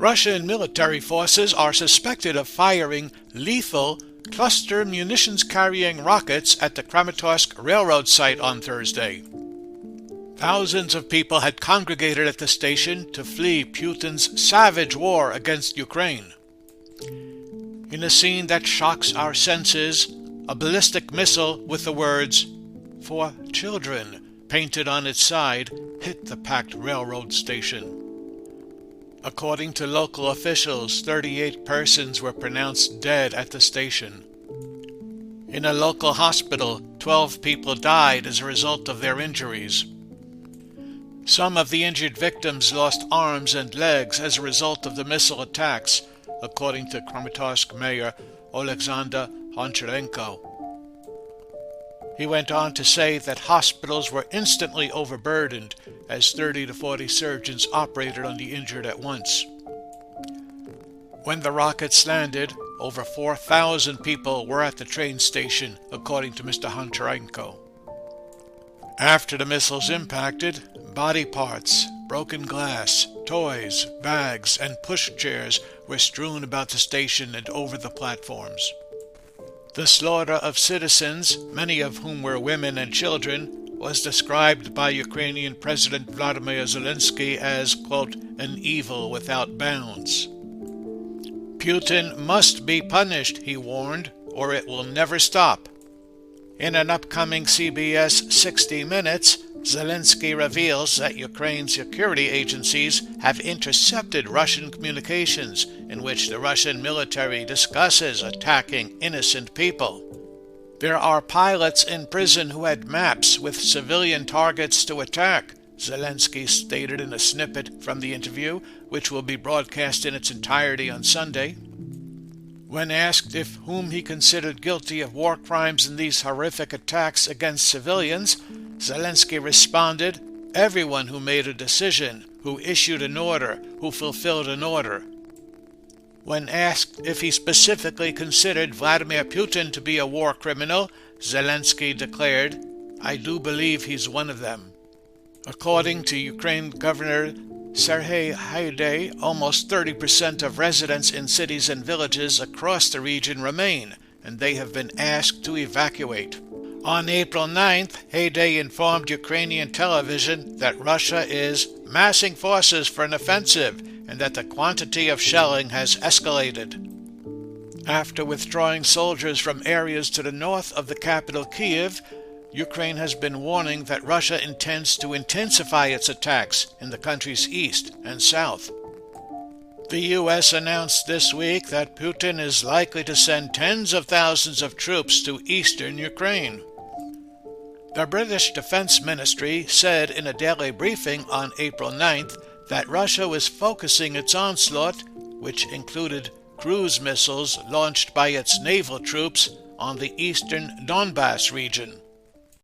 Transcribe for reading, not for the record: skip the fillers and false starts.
Russian military forces are suspected of firing lethal cluster munitions-carrying rockets at the Kramatorsk railroad site on Thursday. Thousands of people had congregated at the station to flee Putin's savage war against Ukraine. In a scene that shocks our senses, a ballistic missile with the words, "For children," painted on its side, hit the packed railroad station. According to local officials, 38 persons were pronounced dead at the station. In a local hospital, 12 people died as a result of their injuries. Some of the injured victims lost arms and legs as a result of the missile attacks, according to Kramatorsk Mayor Alexander Honcharenko. He went on to say that hospitals were instantly overburdened as 30 to 40 surgeons operated on the injured at once. When the rockets landed, over 4,000 people were at the train station, according to Mr. Honcharenko. After the missiles impacted, body parts, broken glass, toys, bags, and pushchairs were strewn about the station and over the platforms. The slaughter of citizens, many of whom were women and children, was described by Ukrainian President Volodymyr Zelensky as, quote, "an evil without bounds." Putin must be punished, he warned, or it will never stop. In an upcoming CBS 60 Minutes, Zelensky reveals that Ukraine's security agencies have intercepted Russian communications in which the Russian military discusses attacking innocent people. There are pilots in prison who had maps with civilian targets to attack, Zelensky stated in a snippet from the interview, which will be broadcast in its entirety on Sunday. When asked if whom he considered guilty of war crimes in these horrific attacks against civilians, Zelensky responded, "Everyone who made a decision, who issued an order, who fulfilled an order." When asked if he specifically considered Vladimir Putin to be a war criminal, Zelensky declared, "I do believe he's one of them." According to Ukraine Governor Serhiy Haidai, almost 30% of residents in cities and villages across the region remain, and they have been asked to evacuate. On April 9th, Haidai informed Ukrainian television that Russia is massing forces for an offensive and that the quantity of shelling has escalated. After withdrawing soldiers from areas to the north of the capital Kyiv, Ukraine has been warning that Russia intends to intensify its attacks in the country's east and south. The U.S. announced this week that Putin is likely to send tens of thousands of troops to eastern Ukraine. The British Defense Ministry said in a daily briefing on April 9th that Russia was focusing its onslaught, which included cruise missiles launched by its naval troops, on the eastern Donbas region.